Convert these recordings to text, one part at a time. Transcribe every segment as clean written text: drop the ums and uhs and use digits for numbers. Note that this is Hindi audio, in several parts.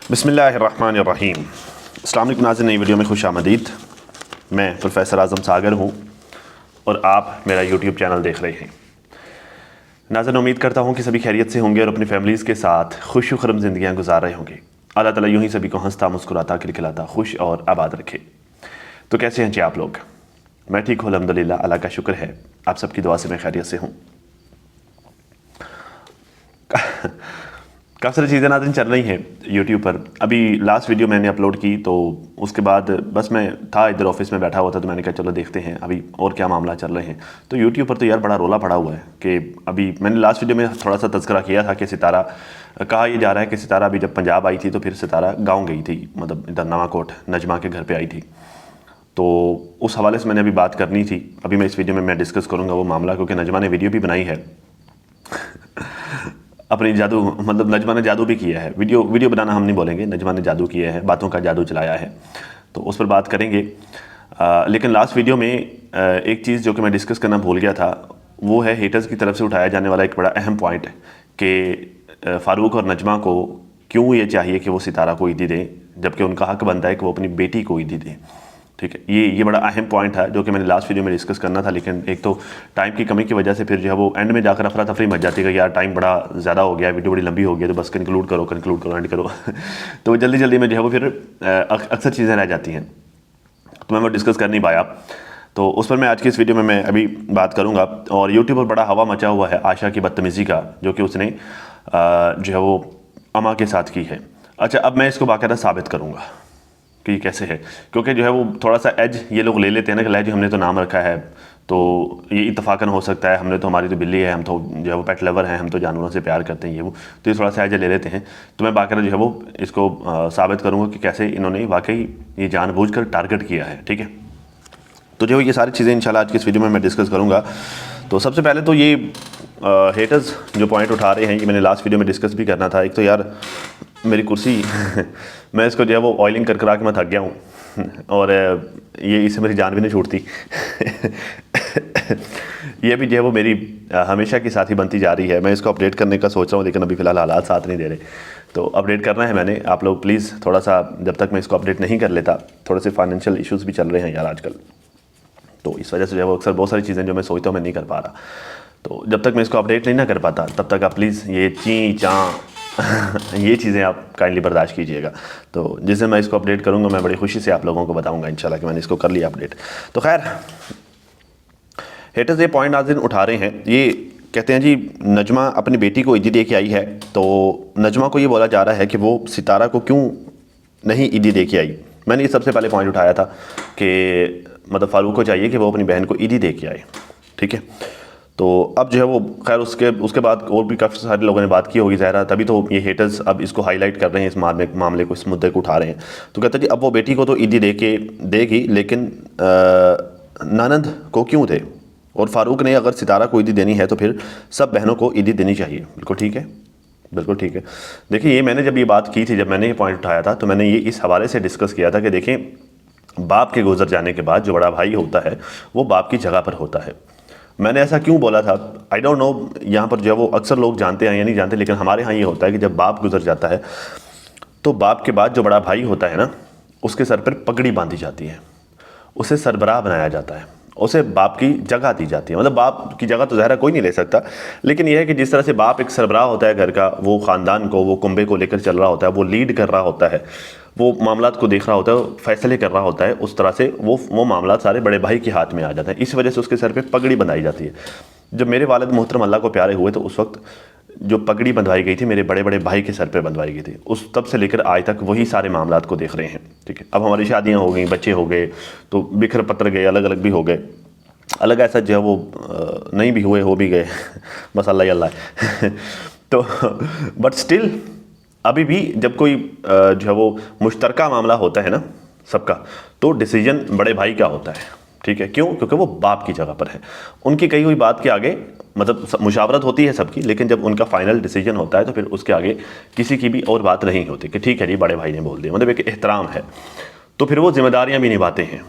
बिस्मिल्लाहिर्रहमानिर्रहीम। अस्सलाम वालेकुम नाज़रीन, नई वीडियो में खुश आमदीद। मैं प्रोफेसर आज़म सागर हूँ और आप मेरा यूट्यूब चैनल देख रहे हैं। नाज़रीन, उम्मीद करता हूँ कि सभी खैरियत से होंगे और अपनी फैमिलीज़ के साथ खुश खुरम ज़िंदगियाँ गुजार रहे होंगे। अल्लाह ताला यूँ ही सभी को हंसता मुस्कुराता खिलखिलाता खुश और आबाद रखे। तो कैसे हैं जी आप लोग? मैं ठीक हूँ अल्हम्दुलिल्लाह, अल्लाह का शुक्र है। आप सबकी दुआ से मैं खैरियत से हूँ। काफ़ी सारी चीज़ें नाज़रीन चल रही हैं यूट्यूब पर। अभी लास्ट वीडियो मैंने अपलोड की तो उसके बाद बस मैं था इधर ऑफिस में बैठा हुआ था, तो मैंने कहा चलो देखते हैं अभी और क्या मामला चल रहे हैं। तो यूट्यूब पर तो यार बड़ा रोला पड़ा हुआ है कि अभी मैंने लास्ट वीडियो में थोड़ा सा तज़किरा किया था कि सितारा, कहा यह जा रहा है कि सितारा अभी जब पंजाब आई थी तो फिर सितारा गाँव गई थी, मतलब इधर नवाकोट नजमा के घर पर आई थी। तो उस हवाले से मैंने अभी बात करनी थी। अभी मैं इस वीडियो में मैं डिस्कस करूँगा वो मामला, क्योंकि नजमा ने वीडियो भी बनाई है अपनी जादू, मतलब नजमा ने जादू भी किया है। वीडियो बनाना हम नहीं बोलेंगे, नजमा ने जादू किया है, बातों का जादू चलाया है, तो उस पर बात करेंगे। लेकिन लास्ट वीडियो में एक चीज़ जो कि मैं डिस्कस करना भूल गया था, वो है हेटर्स की तरफ से उठाया जाने वाला एक बड़ा अहम पॉइंट है कि फ़ारूक और नजमा को क्यों ये चाहिए कि वो सितारा को ईदी दें, जबकि उनका हक बनता है कि वो अपनी बेटी को ईदी दें। ठीक है, ये बड़ा अहम पॉइंट है जो कि मैंने लास्ट वीडियो में डिस्कस करना था, लेकिन एक तो टाइम की कमी की वजह से फिर जो है वो एंड में जाकर अफरा तफरी मच जाती है कि यार टाइम बड़ा ज़्यादा हो गया, वीडियो बड़ी लंबी हो गई, तो बस कंक्लूड करो एंड करो तो जल्दी जल्दी में जो है वो फिर अक्सर चीज़ें रह जाती हैं, तो मैं वो डिस्कस कर नहीं पाया। तो उस पर मैं आज की इस वीडियो में मैं अभी बात करूँगा। और यूट्यूब पर बड़ा हवा मचा हुआ है आशा की बदतमीज़ी का, जो कि उसने जो है वो अमा के साथ की है। अच्छा, अब मैं इसको बाकायदा साबित करूँगा कि ये कैसे है, क्योंकि जो है वो थोड़ा सा एज ये लोग ले लेते हैं ना कि लहजी हमने तो नाम रखा है तो ये इत्तफाकन हो सकता है, हमने तो, हमारी तो बिल्ली है, हम तो जो है वो पेट लवर हैं, हम तो जानवरों से प्यार करते हैं, ये वो, तो ये थोड़ा सा एज ले लेते हैं। तो मैं बाकायदा जो है वो इसको साबित करूँगा कि कैसे इन्होंने वाकई ये जानबूझकर टारगेट किया है। ठीक है, तो जो ये सारी चीज़ें इंशाल्लाह आज की इस वीडियो में मैं डिस्कस करूँगा। तो सबसे पहले तो ये हेटर्स जो पॉइंट उठा रहे हैं, ये मैंने लास्ट वीडियो में डिस्कस भी करना था। एक तो यार मेरी कुर्सी मैं इसको जो है वो ऑयलिंग कर करा के मैं थक गया हूँ और ये इससे मेरी जान भी नहीं छूटती ये भी जो है वो मेरी हमेशा की साथी बनती जा रही है। मैं इसको अपडेट करने का सोच रहा हूँ, लेकिन अभी फ़िलहाल हालात साथ नहीं दे रहे, तो अपडेट करना है मैंने। आप लोग प्लीज़ थोड़ा सा, जब तक मैं इसको अपडेट नहीं कर लेता, थोड़े से फाइनेंशियल इश्यूज़ भी चल रहे हैं यार आजकल, तो इस वजह से जो है वो अक्सर बहुत सारी चीज़ें जो मैं सोचता हूँ मैं नहीं कर पा रहा। तो जब तक मैं इसको अपडेट नहीं ना कर पाता, तब तक आप प्लीज़ ये ची चाँ ये चीज़ें आप काइंडली बर्दाश्त कीजिएगा। तो जिस दिन मैं इसको अपडेट करूँगा, मैं बड़ी खुशी से आप लोगों को बताऊँगा इंशाल्लाह कि मैंने इसको कर लिया अपडेट। तो खैर, हेटर्स ये पॉइंट नाज़रीन उठा रहे हैं, ये कहते हैं जी नजमा अपनी बेटी को ईदी दे के आई है, तो नजमा को ये बोला जा रहा है कि वो सितारा को क्यों नहीं ईदी दे के आई। मैंने ये सबसे पहले पॉइंट उठाया था कि मतलब फ़ारूक को चाहिए कि वो अपनी बहन को ईदी दे के आए। ठीक है, तो अब जो है वो खैर उसके बाद और भी काफ़ी सारे लोगों ने बात की होगी ज़ाहिर, तभी तो ये हेटर्स अब इसको हाईलाइट कर रहे हैं, इस मामले को, इस मुद्दे को उठा रहे हैं। तो कहते हैं जी अब वो बेटी को तो ईदी देगी, लेकिन ननद को क्यों दे, और फ़ारूक ने अगर सितारा को ईदी देनी है तो फिर सब बहनों को ईदी देनी चाहिए। बिल्कुल ठीक है, बिल्कुल ठीक है। देखिए, ये मैंने जब ये बात की थी, जब मैंने ये पॉइंट उठाया था, तो मैंने ये इस हवाले से डिस्कस किया था कि देखें, बाप के गुजर जाने के बाद जो बड़ा भाई होता है वो बाप की जगह पर होता है। मैंने ऐसा क्यों बोला था, आई डोंट नो, यहाँ पर जो है वो अक्सर लोग जानते हैं या नहीं जानते, लेकिन हमारे यहाँ ये होता है कि जब बाप गुजर जाता है तो बाप के बाद जो बड़ा भाई होता है ना, उसके सर पर पगड़ी बांधी जाती है, उसे सरबराह बनाया जाता है, उसे बाप की जगह दी जाती है। मतलब बाप की जगह तो ज़ाहिर कोई नहीं ले सकता, लेकिन यह है कि जिस तरह से बाप एक सरबराह होता है घर का, वो ख़ानदान को, वो कुंबे को लेकर चल रहा होता है, वो लीड कर रहा होता है, वो मामलात को देख रहा होता है, फैसले कर रहा होता है, उस तरह से वो मामलात सारे बड़े भाई के हाथ में आ जाते हैं। इस वजह से उसके सर पे पगड़ी बंधाई जाती है। जब मेरे वालिद मोहतरम अल्लाह को प्यारे हुए, तो उस वक्त जो पगड़ी बंधवाई गई थी मेरे बड़े बड़े भाई के सर पे बंधवाई गई थी। उस तब से लेकर आज तक वही सारे मामलात को देख रहे हैं। ठीक है, अब हमारी शादियाँ हो गई, बच्चे हो गए, तो बिखर पत्र गए, अलग अलग भी हो गए, अलग ऐसा जो है वो नहीं भी हुए, हो भी गए बस अल्लाह ही अल्लाह तो बट स्टिल अभी भी जब कोई जो है वो मुश्तरका मामला होता है ना सबका, तो डिसीजन बड़े भाई का होता है। ठीक है, क्यों? क्योंकि वो बाप की जगह पर है, उनकी कही हुई बात के आगे मतलब मुशावरत होती है सबकी, लेकिन जब उनका फाइनल डिसीजन होता है तो फिर उसके आगे किसी की भी और बात नहीं होती कि ठीक है जी बड़े भाई ने बोल दिया, मतलब एक एहतराम है। तो फिर वो जिम्मेदारियाँ भी निभाते हैं,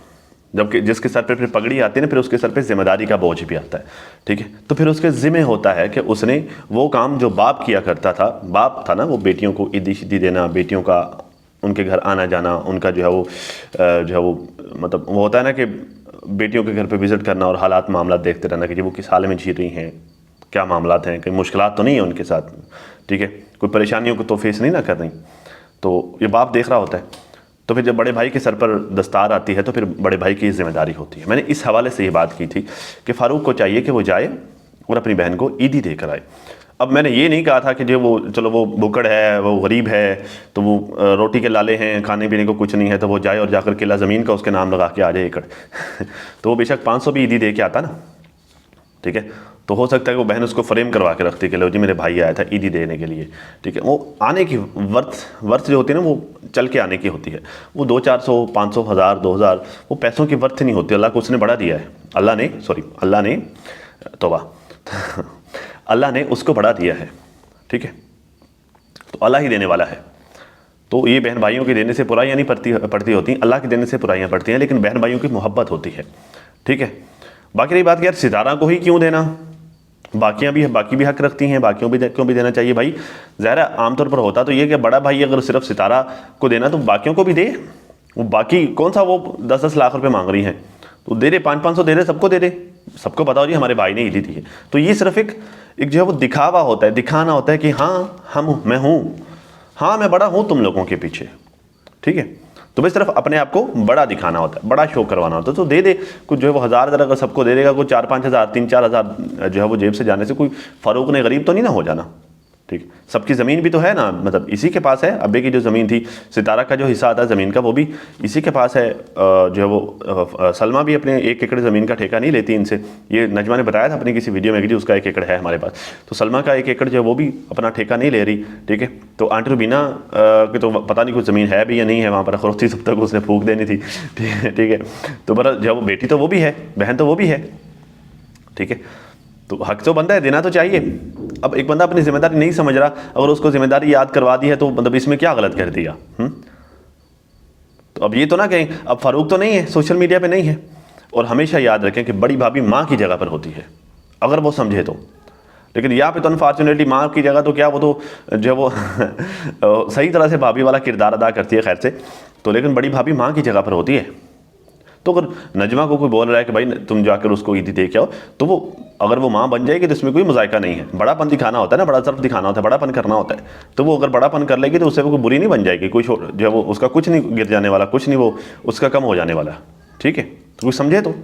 जबकि जिसके सर पे फिर पगड़ी आती है ना, फिर उसके सर पे जिम्मेदारी का बोझ भी आता है। ठीक है, तो फिर उसके ज़िम्मे होता है कि उसने वो काम जो बाप किया करता था, बाप था ना वो बेटियों को ईदी शीदी देना, बेटियों का उनके घर आना जाना, उनका जो है वो मतलब वो होता है ना कि बेटियों के घर पे विज़िट करना और हालात मामला देखते रहना कि जी वो किस हाल में जी रही हैं, क्या मामलात हैं, कहीं मुश्किलात तो नहीं है उनके साथ, ठीक है, कोई परेशानियों को तो फेस नहीं ना कर रही। तो ये बाप देख रहा होता है। तो फिर जब बड़े भाई के सर पर दस्तार आती है तो फिर बड़े भाई की जिम्मेदारी होती है। मैंने इस हवाले से ये बात की थी कि फ़ारूक को चाहिए कि वो जाए और अपनी बहन को ईदी देकर आए। अब मैंने ये नहीं कहा था कि जो वो चलो वो भुक्कड़ है, वो गरीब है, तो वो रोटी के लाले हैं, खाने पीने को कुछ नहीं है, तो वो जाए और जाकर किला ज़मीन का उसके नाम लगा के आ जाए एकड़ तो वो बेशक 500 भी ईदी दे के आता ना, ठीक है, तो हो सकता है वो बहन उसको फ्रेम करवा के रखती कि लो जी मेरे भाई आया था ईदी देने के लिए, ठीक है। वो आने की वर्थ जो होती है ना, वो चल के आने की होती है। वो 200-400 500 1000 2000 वो पैसों की वर्थ नहीं होती। अल्लाह को उसने बढ़ा दिया है, अल्लाह ने तौबा अल्लाह ने उसको बढ़ा दिया है, ठीक है, तो अल्लाह ही देने वाला है। तो ये बहन भाइयों के देने से बुराइयाँ नहीं पड़ती होती, अल्लाह के देने से बुराइयाँ पड़ती हैं, लेकिन बहन भाइयों की मोहब्बत होती है, ठीक है। बाकी रही बात कि यार सितारा को ही क्यों देना, बाकी भी हक रखती हैं, बाकियों भी क्यों भी देना चाहिए भाई। ज़ाहिर है आमतौर पर होता तो ये कि बड़ा भाई अगर सिर्फ सितारा को देना तो बाकियों को भी दे। वो बाकी कौन सा वो 10-10 लाख रुपए मांग रही हैं, तो दे दे, 500-500 दे दे, सबको दे दे, सबको बताओ जी हमारे भाई ने ईदी दी है। तो ये सिर्फ एक जो है वो दिखावा होता है, दिखाना होता है कि हाँ मैं हूँ, हाँ मैं बड़ा हूँ तुम लोगों के पीछे, ठीक है। तो भाई सिर्फ अपने आप को बड़ा दिखाना होता है, बड़ा शो करवाना होता है। तो दे दे कुछ जो है वो 1000 अगर सबको दे देगा, कोई 4-5 हज़ार 3-4 हज़ार जो है वो जेब से जाने से कोई फ़ारूक ने गरीब तो नहीं ना हो जाना, ठीक। सबकी ज़मीन भी तो है ना, मतलब इसी के पास है। अब्बे की जो ज़मीन थी, सितारा का जो हिस्सा आता है ज़मीन का, वो भी इसी के पास है। जो है वो सलमा भी अपने 1 एकड़ ज़मीन का ठेका नहीं लेती इनसे। ये नजमा ने बताया था अपनी किसी वीडियो में कि जी उसका 1 एकड़ है हमारे पास, तो सलमा का 1 एकड़ जो है वो भी अपना ठेका नहीं ले रही, ठीक है। तो आंटी रुबीना की तो पता नहीं कुछ ज़मीन है भी या नहीं है वहाँ पर, खरोस्ती सब तक उसने फूक देनी थी, ठीक है। तो बड़ा जो वो बेटी तो वो भी है, बहन तो वो भी है, ठीक है। तो हक तो बनता है, देना तो चाहिए। अब एक बंदा अपनी जिम्मेदारी नहीं समझ रहा, अगर उसको जिम्मेदारी याद करवा दी है तो मतलब इसमें क्या गलत कर दिया। तो अब ये तो ना कहें अब फ़ारूक तो नहीं है, सोशल मीडिया पे नहीं है। और हमेशा याद रखें कि बड़ी भाभी माँ की जगह पर होती है, अगर वो समझे तो। लेकिन यहाँ पे तो अनफॉर्चुनेटली माँ की जगह तो क्या, वो तो जो है वो सही तरह से भाभी वाला किरदार अदा करती है, खैर से तो, लेकिन बड़ी भाभी माँ की जगह पर होती है। तो अगर नजमा को कोई बोल रहा है कि भाई तुम जाकर उसको ईदी दे के आओ, तो वो अगर वो माँ बन जाएगी तो इसमें कोई मजायका नहीं है। बड़ापन दिखाना होता है ना, बड़ा सर्फ दिखाना होता है, बड़ापन करना होता है। तो वो अगर बड़ापन कर लेगी तो उससे वो कोई बुरी नहीं बन जाएगी, कोई जो है वो उसका कुछ नहीं गिर जाने वाला, कुछ नहीं वो उसका कम हो जाने वाला, ठीक है। तो कुछ समझे तो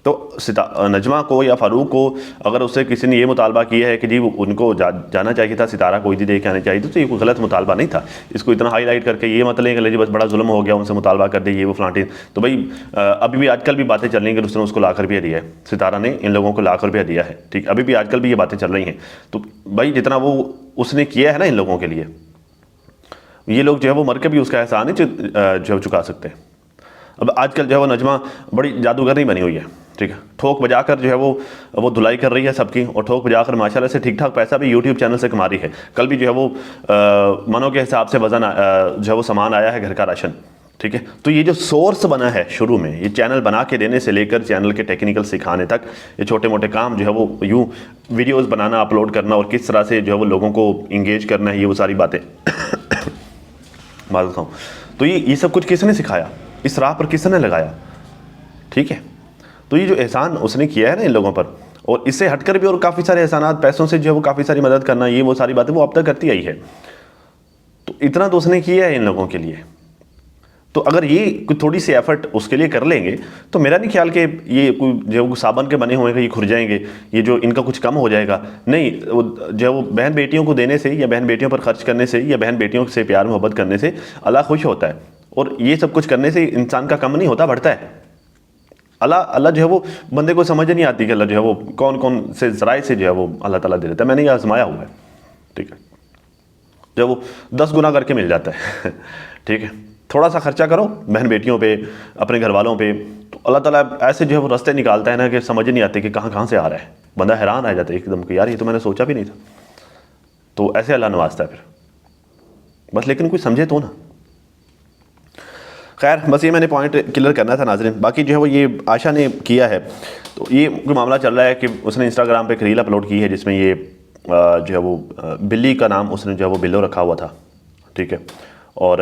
नजमा को या फ़ारूक को अगर उससे किसी ने ये मुतालबा किया है कि जी उनको जाना चाहिए था, सितारा को ईदी दे के आनी चाहिए, तो ये कोई गलत मुतालबा नहीं था। इसको इतना हाईलाइट करके ये मत लें कि जी बस बड़ा जुल्म हो गया, उनसे मुतालबा कर दिए, ये वो फलांटी। तो भाई अभी भी आजकल भी बातें चल रही हैं कि उसने उसको ₹1,00,000 दिया है, सितारा ने इन लोगों को ₹1,00,000 दिया है, ठीक। अभी भी आजकल भी ये बातें चल रही हैं। तो भाई जितना वो उसने किया है ना इन लोगों के लिए, ये लोग जो है वो मर के भी उसका एहसान नहीं जो है चुका सकते। अब आजकल जो है वो नजमा बड़ी जादूगर नहीं बनी हुई है, ठीक है। ठोक बजाकर जो है वो धुलाई कर रही है सबकी, और ठोक बजाकर माशाल्लाह से ठीक ठाक पैसा भी यूट्यूब चैनल से कमा रही है। कल भी जो है वो मनों के हिसाब से वजन जो है वो सामान आया है, घर का राशन, ठीक है। तो ये जो सोर्स बना है शुरू में, ये चैनल बना के देने से लेकर चैनल के टेक्निकल सिखाने तक, ये छोटे मोटे काम जो है वो यूँ वीडियोज़ बनाना, अपलोड करना और किस तरह से जो है वो लोगों को इंगेज करना है, ये वो सारी बातें मालूम हूँ। तो ये सब कुछ किसने सिखाया, इस राह पर किसने लगाया, ठीक है। तो ये जो एहसान उसने किया है ना इन लोगों पर, और इससे हटकर भी और काफ़ी सारे एहसानात, पैसों से जो है वो काफ़ी सारी मदद करना, ये वो सारी बातें वो अब तक करती आई है। तो इतना तो उसने किया है इन लोगों के लिए। तो अगर ये थोड़ी सी एफर्ट उसके लिए कर लेंगे तो मेरा नहीं ख्याल कि ये कोई जो साबन के बने हुए हैं ये खुर जाएंगे, ये जो इनका कुछ कम हो जाएगा। नहीं, जो वो बहन बेटियों को देने से या बहन बेटियों पर खर्च करने से या बहन बेटियों से प्यार मोहब्बत करने से अल्लाह खुश होता है, और ये सब कुछ करने से इंसान का कम नहीं होता, बढ़ता है। अल्लाह जो है वो बंदे को समझ नहीं आती कि अल्लाह जो है वो कौन कौन से ज़राए से जो है वो अल्लाह ताला दे देता है। मैंने ये आजमाया हुआ है, ठीक है। जो वो 10 गुना करके मिल जाता है ठीक है। थोड़ा सा खर्चा करो बहन बेटियों पे, अपने घर वालों पे, तो अल्लाह ताला ऐसे जो है वो रास्ते निकालता है ना कि समझ नहीं आते कि कहाँ से आ रहा है। बंदा हैरान आ जाता है एकदम कि यार ये तो मैंने सोचा भी नहीं था। तो ऐसे अल्लाह नवाजता है फिर बस, लेकिन कोई समझे तो ना। खैर बस ये मैंने पॉइंट क्लियर करना था नाज़रीन। बाकी जो है वो ये आशा ने किया है, तो ये कोई मामला चल रहा है कि उसने इंस्टाग्राम पे एक रील अपलोड की है जिसमें ये जो है वो बिल्ली का नाम उसने जो है वो बिल्लो रखा हुआ था, ठीक है। और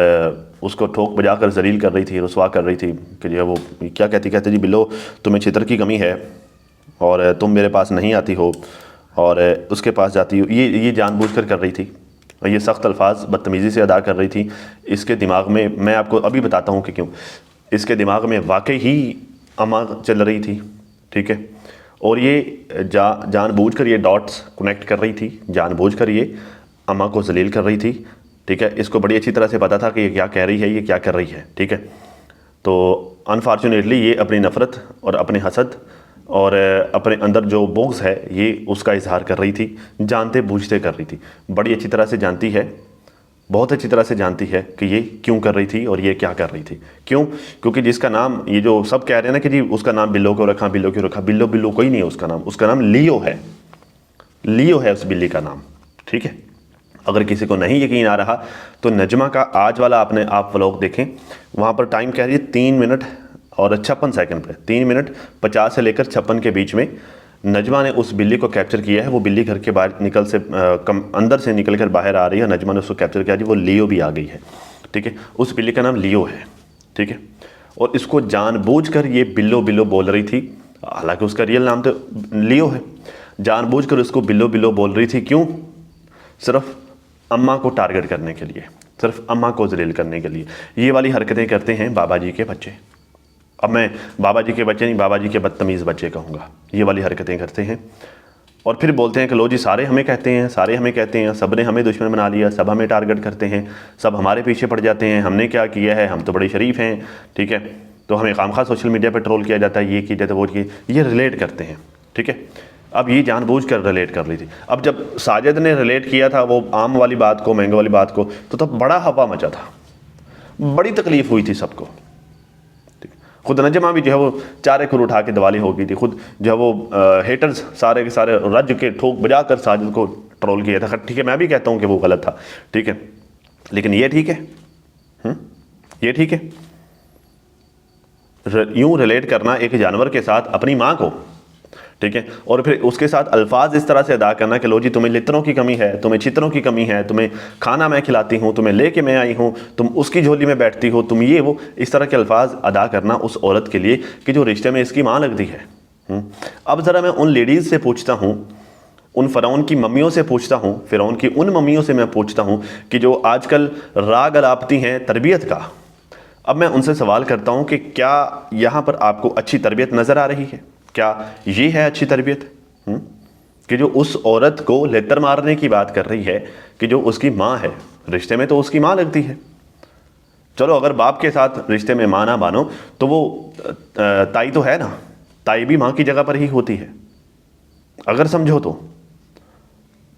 उसको ठोक बजा कर जलील कर रही थी, रुसवा कर रही थी कि जो है वो क्या कहते जी बिल्लो तुम्हें छितर की कमी है और तुम मेरे पास नहीं आती हो और उसके पास जाती हो। ये जानबूझकर कर रही थी और ये सख्त अल्फाज बदतमीज़ी से अदा कर रही थी। इसके दिमाग में, मैं आपको अभी बताता हूँ कि क्यों, इसके दिमाग में वाकई ही अम्मा चल रही थी, ठीक है। और ये जानबूझकर ये डॉट्स कनेक्ट कर रही थी, जानबूझकर ये अम्मा को जलील कर रही थी, ठीक है। इसको बड़ी अच्छी तरह से पता था कि ये क्या कह रही है, ये क्या कर रही है, ठीक है। तो अनफॉर्चुनेटली ये अपनी नफ़रत और अपने हसद और अपने अंदर जो बोग्स है ये उसका इजहार कर रही थी, जानते बूझते कर रही थी। बड़ी अच्छी तरह से जानती है, बहुत अच्छी तरह से जानती है कि ये क्यों कर रही थी और ये क्या कर रही थी। क्यों? क्योंकि जिसका नाम, ये जो सब कह रहे हैं ना कि जी उसका नाम बिल्लो को रखा, बिल्लो क्यों रखा, बिल्लो बिल्लो कोई नहीं है उसका नाम लियो है। लियो है उस बिल्ली का नाम, ठीक है। अगर किसी को नहीं यकीन आ रहा तो नजमा का आज वाला आप व्लॉग देखें, वहाँ पर टाइम कह रही है 3 मिनट और 56 सेकंड पे, 3 मिनट 50 से लेकर 56 के बीच में नजमा ने उस बिल्ली को कैप्चर किया है। वो बिल्ली घर के बाहर अंदर से निकल कर बाहर आ रही है, नजमा ने उसको कैप्चर किया जी, वो लियो भी आ गई है, ठीक है। उस बिल्ली का नाम लियो है, ठीक है। और इसको जानबूझकर ये बिल्लो बिल्लो बोल रही थी, हालांकि उसका रियल नाम तो लियो है। जानबूझकर उसको बिल्लो बिल्लो बोल रही थी, क्यों? सिर्फ अम्मा को टारगेट करने के लिए, सिर्फ अम्मा को जलील करने के लिए। ये वाली हरकतें करते हैं बाबा जी के बच्चे। अब मैं बाबा जी के बच्चे नहीं, बाबा जी के बदतमीज़ बच्चे कहूँगा। ये वाली हरकतें करते हैं और फिर बोलते हैं कि लो जी सारे हमें कहते हैं, सब ने हमें दुश्मन बना लिया, सब हमें टारगेट करते हैं, सब हमारे पीछे पड़ जाते हैं, हमने क्या किया है, हम तो बड़े शरीफ हैं, ठीक है। तो हमें खामखा सोशल मीडिया पर ट्रोल किया जाता है, ये किया जाता है, वो किया, ये रिलेट करते हैं, ठीक है। अब ये जानबूझकर रिलेट कर रही थी। अब जब साजिद ने रिलेट किया था वो आम वाली बात को, मैंगो वाली बात को, तो तब बड़ा हवा मचा था, बड़ी तकलीफ हुई थी सबको। खुद नजमा भी जो है वो चारे खुर उठा के दिवाली हो गई थी। खुद जो है वो हेटर्स सारे के सारे रज के ठोक बजा कर साजिद को ट्रोल किया था। ठीक है, मैं भी कहता हूँ कि वो गलत था, ठीक है, लेकिन ये ठीक है, ये ठीक है। यूं रिलेट करना एक जानवर के साथ अपनी माँ को, ठीक है, और फिर उसके साथ अल्फाज इस तरह से अदा करना कि लो जी तुम्हें लित्रों की कमी है, तुम्हें चित्रों की कमी है, तुम्हें खाना मैं खिलाती हूँ, तुम्हें लेके मैं आई हूँ, तुम उसकी झोली में बैठती हो, तुम ये वो, इस तरह के अल्फाज अदा करना उस औरत के लिए कि जो रिश्ते में इसकी माँ लगती है। अब ज़रा मैं उन लेडीज़ से पूछता हूँ, उन फ़िरौन की मम्मियों से पूछता हूँ, फ़िरौन की उन मम्मियों से मैं पूछता हूँ कि जो आजकल राग अलापती हैं तरबियत का। अब मैं उनसे सवाल करता हूँ कि क्या यहाँ पर आपको अच्छी तरबियत नज़र आ रही है? क्या ये है अच्छी तरबियत कि जो उस औरत को लेतर मारने की बात कर रही है कि जो उसकी माँ है, रिश्ते में तो उसकी माँ लगती है। चलो अगर बाप के साथ रिश्ते में माँ ना मानो तो वो ताई तो है ना, ताई भी माँ की जगह पर ही होती है अगर समझो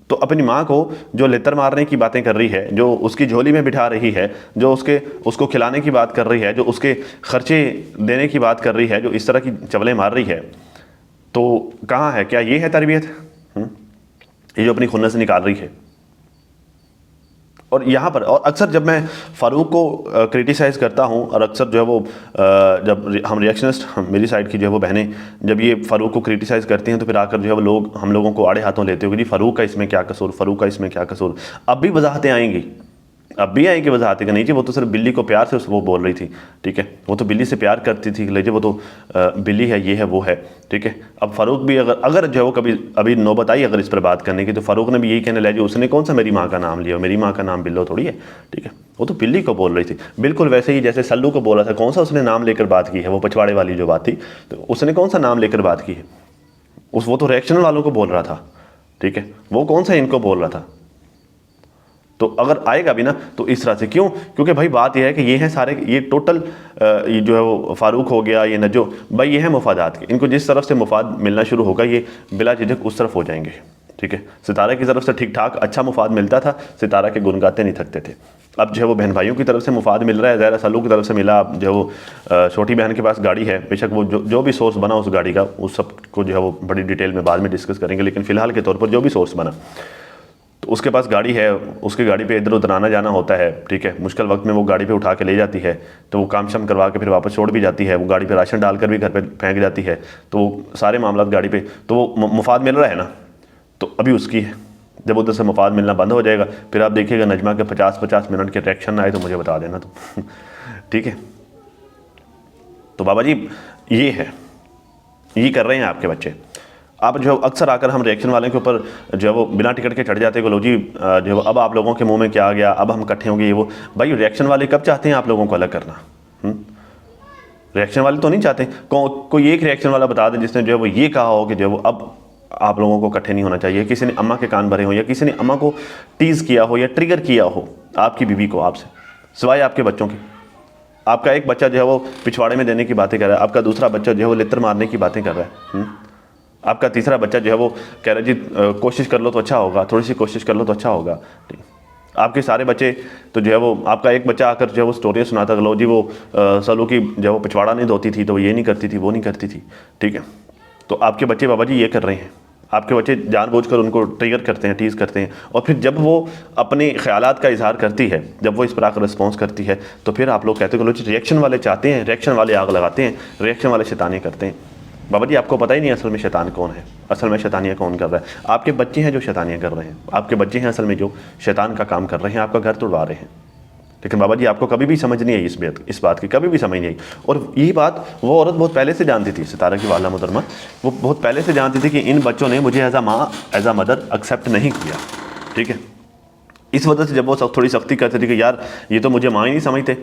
तो अपनी माँ को जो लेतर मारने की बातें कर रही है, जो उसकी झोली में बिठा रही है, जो उसको खिलाने की बात कर रही है, जो उसके खर्चे देने की बात कर रही है, जो इस तरह की चवलें मार रही है, तो कहाँ है? क्या ये है तरबियत? ये जो अपनी खुन्नस निकाल रही है। और यहाँ पर, और अक्सर जब मैं फ़ारूक को क्रिटिसाइज़ करता हूँ, और अक्सर जो है वो जब हम रिएक्शनिस्ट, मेरी साइड की जो है वो बहनें जब ये फ़ारूक को क्रिटिसाइज़ करती हैं तो फिर आकर जो है वो लोग हम लोगों को आड़े हाथों लेते हो कि जी फ़ारूक का इसमें क्या कसूर, फ़ारूक का इसमें क्या कसूर। अब भी वजाहतें आएंगी, अब भी आएंगी वजाहतें कि नहीं जी वो तो सिर्फ बिल्ली को प्यार से वो बोल रही थी, ठीक है, वो तो बिल्ली से प्यार करती थी, ले जी वो तो बिल्ली है, ये है, वो है, ठीक है। अब फ़ारूक भी अगर जो है वो कभी अभी नौबत आई अगर इस पर बात करने की तो फ़ारूक ने भी यही कहने लगा जी उसने कौन सा मेरी माँ का नाम लिया, मेरी माँ का नाम बिल्लो थोड़ी है, ठीक है, वो तो बिल्ली को बोल रही थी। बिल्कुल वैसे ही जैसे सल्लू को बोला था, कौन सा उसने नाम लेकर बात की है, वो पछवाड़े वाली जो बात थी, तो उसने कौन सा नाम लेकर बात की है, वो तो रिएक्शन वालों को बोल रहा था, ठीक है, वो कौन सा इनको बोल रहा था। तो अगर आएगा भी ना तो इस तरह से, क्यों? क्योंकि भाई बात यह है कि ये हैं सारे, ये टोटल ये जो है वो फ़ारूक हो गया, ये नजो भाई, ये है मुफादात के, इनको जिस तरफ से मुफाद मिलना शुरू होगा ये बिला झिझक उस तरफ हो जाएंगे, ठीक है। सितारा की तरफ से ठीक ठाक अच्छा मुफाद मिलता था, सितारा के गुन गाते नहीं थकते थे। अब जो है वो बहन भाइयों की तरफ से मुफाद मिल रहा है, ज़ाहिर सल्लू की तरफ से मिला। अब जो है वो छोटी बहन के पास गाड़ी है, बेशक वो जो भी सोर्स बना उस गाड़ी का, उस सब को जो है वो बड़ी डिटेल में बाद में डिस्कस करेंगे, लेकिन फ़िलहाल के तौर पर जो भी सोर्स बना तो उसके पास गाड़ी है, उसकी गाड़ी पे इधर उधर आना जाना होता है, ठीक है। मुश्किल वक्त में वो गाड़ी पे उठा के ले जाती है, तो वो काम शाम करवा के फिर वापस छोड़ भी जाती है, वो गाड़ी पे राशन डालकर भी घर पे फेंक जाती है, तो सारे मामला गाड़ी पे, तो वो मुफाद मिल रहा है ना, तो अभी उसकी है, जब उधर से मफाद मिलना बंद हो जाएगा फिर आप देखिएगा नजमा के 50-50 मिनट के रिएक्शन आए तो मुझे बता देना तो ठीक है। तो बाबा जी ये है, ये कर रहे हैं आपके बच्चे। आप जो अक्सर आकर हम रिएक्शन वाले के ऊपर जो है वो बिना टिकट के चढ़ जाते हैं, लो जी जो अब आप लोगों के मुंह में क्या आ गया, अब हम इकट्ठे होंगे ये वो। भाई रिएक्शन वाले कब चाहते हैं आप लोगों को अलग करना? रिएक्शन वाले तो नहीं चाहते। कोई एक रिएक्शन वाला बता दे जिसने जो है वो ये कहा हो कि जो है वो अब आप लोगों को इकट्ठे नहीं होना चाहिए, किसी ने अम्मा के कान भरे हो या किसी ने अम्मा को टीज़ किया हो या ट्रिगर किया हो आपकी बीवी को आपसे, सिवाय आपके बच्चों के। आपका एक बच्चा जो है वो पिछवाड़े में देने की बातें कर रहा है, आपका दूसरा बच्चा जो है वो लित्र मारने की बातें कर रहा है, आपका तीसरा बच्चा जो है वो कह रहा है जी कोशिश कर लो तो अच्छा होगा, थोड़ी सी कोशिश कर लो तो अच्छा होगा। ठीक, आपके सारे बच्चे तो जो है वो, आपका एक बच्चा आकर जो है वो स्टोरी सुनाता लो जी वो सलू की जो है वो पिछवाड़ा नहीं धोती थी तो वो ये नहीं करती थी वो नहीं करती थी। ठीक है, तो आपके बच्चे बाबा जी ये कर रहे हैं, आपके बच्चे जानबूझकर उनको ट्रिगर करते हैं, टीज़ करते हैं, और फिर जब वो अपने ख्यालात का इजहार करती है, जब वो इस पर आकर रिस्पॉन्स करती है तो फिर आप लोग कहते हो जी रिएक्शन वाले चाहते हैं, रिएक्शन वाले आग लगाते हैं, रिएक्शन वाले शैतानी करते हैं। बाबा जी आपको पता ही नहीं असल में शैतान कौन है, असल में शैतानियाँ कौन कर रहा है। आपके बच्चे हैं जो शैतानियाँ कर रहे हैं, आपके बच्चे हैं असल में जो शैतान का काम कर रहे हैं, आपका घर तोड़वा रहे हैं। लेकिन बाबा जी आपको कभी भी समझ नहीं आई इस बात की, कभी भी समझ नहीं आई। और यही बात वो औरत बहुत पहले से जानती थी, सितारा की वाला मुहतरमा, वो बहुत पहले से जानती थी कि इन बच्चों ने मुझे एज अ माँ एज अ मदर एक्सेप्ट नहीं किया। ठीक है, इस वजह से जब वो थोड़ी सख्ती करते थे कि यार ये तो मुझे माँ ही नहीं समझते,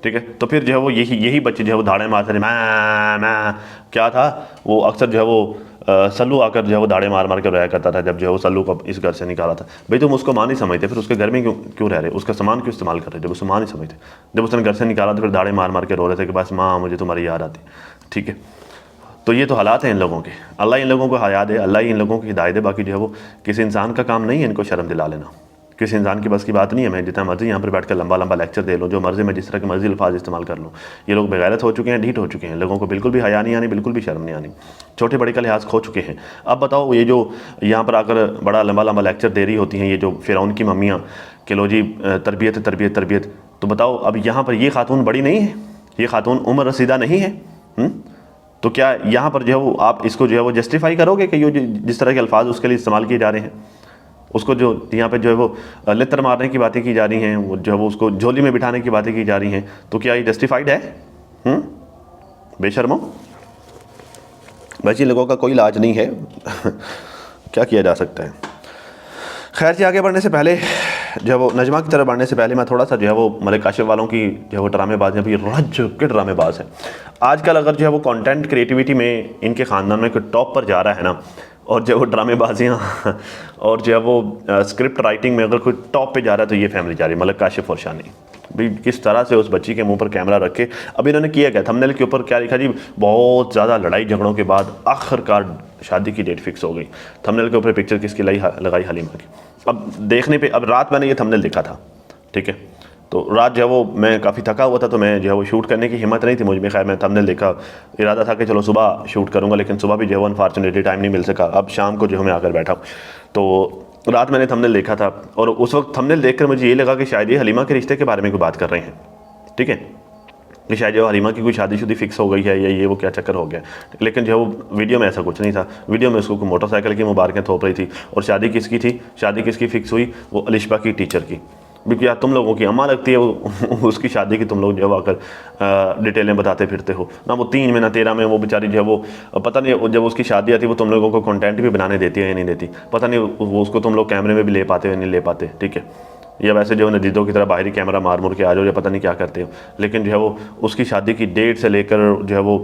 ठीक है, तो फिर जो है वो यही बच्चे जो है वो धाड़े मारते थे, मैं क्या था वो अक्सर जो है वो सल्लू आकर जो है वो दाड़े मार मार कर रोया करता था जब जो है वो सल्लू को इस घर से निकाला था। भाई तुम उसको माँ नहीं समझते, फिर उसके घर में क्यों रह रहे, उसका सामान क्यों इस्तेमाल कर रहे जब उसको माँ नहीं समझते। जब उसने घर से निकाला तो फिर दाड़े मार मार के रो रहे थे कि बस माँ मुझे तुम्हारी याद आती। ठीक है, तो ये तो हालात हैं इन लोगों के। अल्लाह इन लोगों को हया दे, अल्लाह ही इन लोगों की हिदायत है। बाकी जो है वो किसी इंसान का काम नहीं है इनको शर्म दिला लेना, किसी इंसान की बस की बात नहीं है। मैं जितना मर्जी यहाँ पर बैठ कर लंबा लंबा लेक्चर दे लूँ, जो मर्जी मैं जिस तरह के मर्जी अल्फाज इस्तेमाल कर लूँ। ये लोग बेगैरत हो चुके हैं, ढीठ हो चुके हैं, लोगों को बिल्कुल भी हया नहीं आनी, बिल्कुल भी शर्म नहीं आनी, छोटे बड़े का लिहाज खो चुके हैं। अब बताओ ये जो यहाँ पर आकर बड़ा लंबा लंबा लेक्चर दे रही होती हैं ये जो फ़िरौन की मम्मियाँ कि लो जी तरबियत तरबियत तरबियत, तो बताओ अब यहाँ पर ये खातून बड़ी नहीं है, ये खातून उम्र रसीदा नहीं है, तो क्या यहाँ पर जो है वो आप इसको जो है वो जस्टिफाई करोगे कि ये जिस तरह के अल्फाज उसके लिए इस्तेमाल किए जा रहे हैं, उसको जो यहाँ पे जो है वो लित्र मारने की बातें की जा रही हैं, वो जो है वो उसको झोली में बिठाने की बातें की जा रही हैं, तो क्या ये जस्टिफाइड है? बेशर्मो, वैसे लोगों का कोई इलाज नहीं है क्या किया जा सकता है। खैर जी, आगे बढ़ने से पहले जो है वो नजमा की तरफ बढ़ने से पहले मैं थोड़ा सा जो है वो मलिक काशिफ वालों की जो है वो ड्रामेबाज हैं, अभी रज के ड्रामेबाज हैं आजकल। अगर जो है वो कंटेंट क्रिएटिविटी में इनके ख़ानदान में कोई टॉप पर जा रहा है ना, और जो है वो ड्रामेबाजियाँ और जो है वो स्क्रिप्ट राइटिंग में अगर कोई टॉप पे जा रहा है तो ये फैमिली जा रही है, मलिक काशिफ और शानी। भाई किस तरह से उस बच्ची के मुंह पर कैमरा रख के, अभी इन्होंने किया क्या, थंबनेल के ऊपर क्या लिखा जी, बहुत ज़्यादा लड़ाई झगड़ों के बाद आखिरकार शादी की डेट फिक्स हो गई। थंबनेल के ऊपर पिक्चर किसकी लगाई, हलीमा की। अब देखने पे, अब रात मैंने ये थंबनेल देखा था, ठीक है, तो रात जो है वो मैं काफ़ी थका हुआ था, तो मैं जो है वो शूट करने की हिम्मत नहीं थी मुझ में। खैर मैं थंबनेल देखा, इरादा था कि चलो सुबह शूट करूँगा, लेकिन सुबह भी जो है वो अनफॉर्चुनेटली टाइम नहीं मिल सका। अब शाम को जो है मैं आकर बैठा, तो रात मैंने थंबनेल देखा था, और उस वक्त थंबनेल देखकर मुझे ये लगा कि शायद ये हलीमा के रिश्ते के बारे में कोई बात कर रहे हैं, ठीक है, कि शायद जो हलीमा की कोई शादीशुदी फिक्स हो गई है या ये वो क्या चक्कर हो गया। लेकिन जो है वो वीडियो में ऐसा कुछ नहीं था। वीडियो में उसको मोटरसाइकिल की मुबारकें थोप रही थी। और शादी किसकी थी, शादी किसकी फिक्स हुई, वो अलिशबा की टीचर की। क्योंकि यार तुम लोगों की अम्मा लगती है वो उसकी शादी की तुम लोग जो आकर डिटेलें बताते फिरते हो ना। वो 3 में ना 13 में वो बेचारी जो है वो पता नहीं, जब उसकी शादी आती है वो तुम लोगों को कंटेंट भी बनाने देती है या नहीं देती, पता नहीं वो उसको तुम लोग कैमरे में भी ले पाते हो या नहीं ले पाते, ठीक है, या वैसे जो है नदीदों की तरह बाहरी कैमरा मार मुर के आ जाओ या पता नहीं क्या करते हो। लेकिन जो है वो उसकी शादी की डेट से लेकर जो है वो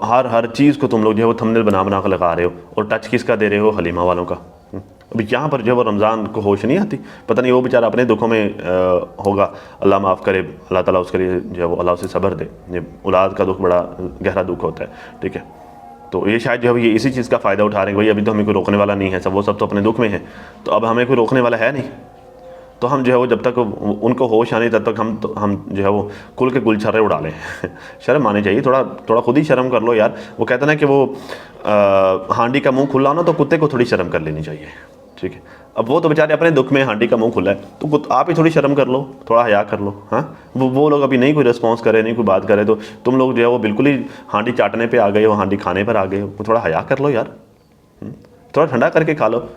हर चीज़ को तुम लोग जो है वो थंबनेल बना कर लगा रहे हो, और टच किसका दे रहे हो, हलीमा वालों का। अभी यहाँ पर जो है वो रमज़ान को होश नहीं आती, पता नहीं वो बेचारा अपने दुखों में होगा, अल्लाह माफ़ करे, अल्लाह ताला उसके लिए जो है वो अल्लाह से सब्र दे। ये औलाद का दुख बड़ा गहरा दुख होता है, ठीक है, तो ये शायद जो है ये इसी चीज़ का फ़ायदा उठा रहे हैं। भाई अभी तो हमें कोई रोकने वाला नहीं है, सब वो सब तो अपने दुख में है, तो अब हमें कोई रोकने वाला है नहीं, तो हम जो है वो जब तक उनको होश आने तब तक हम जो है वो कुल के गुलछर्रे उड़ा लें शर्म आनी चाहिए, थोड़ा खुद ही शर्म कर लो यार। वो कहते ना कि वो हांडी का मुंह खुला हो ना, तो कुत्ते को थोड़ी शर्म कर लेनी चाहिए, ठीक है। अब वो तो बेचारे अपने दुख में हांडी का मुंह खुला है, तो आप ही थोड़ी शर्म कर लो, थोड़ा हया कर लो। हाँ, वो लोग अभी नहीं कोई रिस्पॉन्स करे, नहीं कोई बात करे, तो तुम लोग जो है वो बिल्कुल ही हांडी चाटने पे आ गए हो, हांडी खाने पर आ गए हो। थोड़ा हया कर लो यार, थोड़ा ठंडा करके खा लो।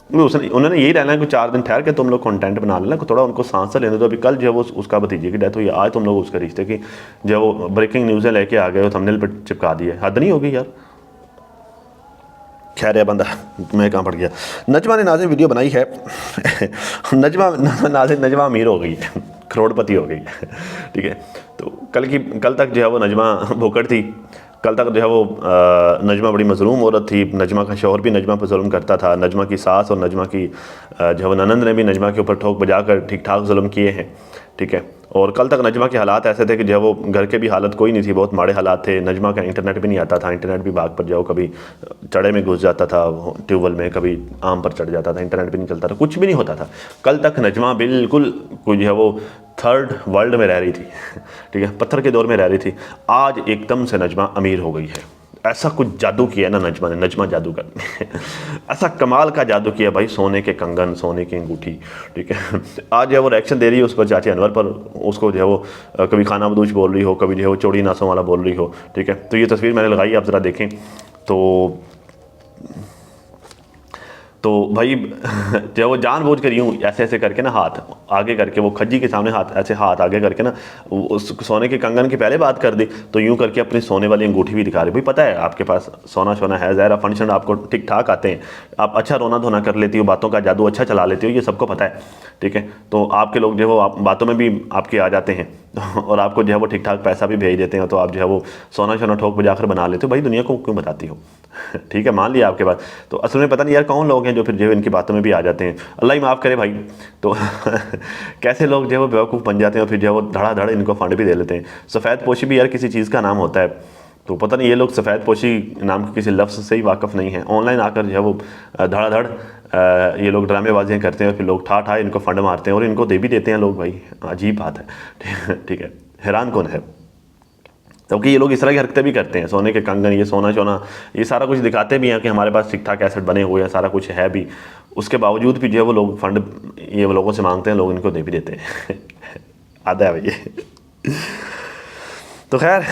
उसने उन्होंने यही रहना है कि 4 दिन ठहर के तुम लोग कंटेंट बना लेना, थोड़ा उनको सांस लेने दो। अभी कल जो है वो उसका भतीजे की डेथ हुई, आज तुम लोग उसके रिश्ते की जो वो ब्रेकिंग न्यूज़ें लेके आ गए हो, थंबनेल पर चिपका दिए। हद नहीं होगी यार। खैर है बंदा, मैं कहाँ पड़ गया। नजमा ने नाज़िम वीडियो बनाई है नजमा अमीर हो गई है, करोड़पति हो गई है, ठीक है। तो कल तक जो है वो नजमा भुक्कड़ थी। कल तक जो है वो नजमा बड़ी मजलूम औरत थी। नजमा का शौहर भी नजमा पर जुल्म करता था। नजमा की सास और नजमा की जो है वो ननंद ने भी नजमा के ऊपर ठोक बजा कर ठीक ठाक जुल्म किए हैं, ठीक है। और कल तक नजमा के हालात ऐसे थे कि जो है वो घर के भी हालत कोई नहीं थी, बहुत माड़े हालात थे। नजमा का इंटरनेट भी नहीं आता था, इंटरनेट भी भाग पर जाओ, कभी चढ़े में घुस जाता था ट्यूबवेल में, कभी आम पर चढ़ जाता था, इंटरनेट भी नहीं चलता था, कुछ भी नहीं होता था। कल तक नजमा बिल्कुल कोई जो है वो थर्ड वर्ल्ड में रह रही थी, ठीक है, पत्थर के दौर में रह रही थी। आज एकदम से नजमा अमीर हो गई है। ऐसा कुछ जादू किया ना नजमा ने, नजमा जादूगर ऐसा कमाल का जादू किया भाई, सोने के कंगन, सोने की अंगूठी, ठीक है। आज जो है वो रिएक्शन दे रही है उस पर, चाचे अनवर पर। उसको जो है वो कभी खाना बदूश बोल रही हो, कभी जो है वो चौड़ी नासों वाला बोल रही हो, ठीक है। तो ये तस्वीर मैंने लगाई, आप ज़रा देखें। तो भाई जो वो जानबूझ कर यूँ ऐसे ऐसे करके ना हाथ आगे करके, वो खज्जी के सामने हाथ आगे करके ना उस सोने के कंगन की पहले बात कर दी, तो यूँ करके अपनी सोने वाली अंगूठी भी दिखा रही। भाई पता है आपके पास सोना शोना है, ज़ाहिर फंक्शन आपको ठीक ठाक आते हैं, आप अच्छा रोना धोना कर लेती हो, बातों का जादू अच्छा चला लेती हो, ये सबको पता है, ठीक है। तो आपके लोग जो है वो आप बातों में भी आपके आ जाते हैं और आपको जो है वो ठीक ठाक पैसा भी भेज देते हैं, तो आप जो है वो सोना शोना ठोक बजा कर बना लेते हो। भाई दुनिया को क्यों बताती हो ठीक है, मान लिया आपके पास। तो असल में पता नहीं यार कौन लोग हैं जो फिर जो है इनकी बातों में भी आ जाते हैं, अल्लाह ही माफ़ करे भाई। तो कैसे लोग जो है वो बेवकूफ़ बन जाते हैं और फिर जो है वो धड़ाधड़ इनको फंड भी दे लेते हैं। सफ़ेद पोशी भी यार किसी चीज़ का नाम होता है, तो पता नहीं ये लोग सफ़ेद पोशी नाम के किसी लफ्ज़ से ही वाकफ़ नहीं है। ऑनलाइन आकर जो है वो धड़ाधड़ ये लोग ड्रामेबाजियाँ करते हैं, फिर लोग ठा इनको फंड मारते हैं और इनको दे भी देते हैं लोग। भाई अजीब बात है ठीक है, हैरान कौन है। क्योंकि ये लोग इस तरह की हरकतें भी करते हैं, सोने के कंगन, ये सोना शोना, ये सारा कुछ दिखाते भी हैं कि हमारे पास ठीक ठाक एसेट बने हुए हैं, सारा कुछ है भी। उसके बावजूद भी जो है वो लोग फंड ये लोगों से मांगते हैं, लोग इनको दे भी देते हैं आता है भैया। तो खैर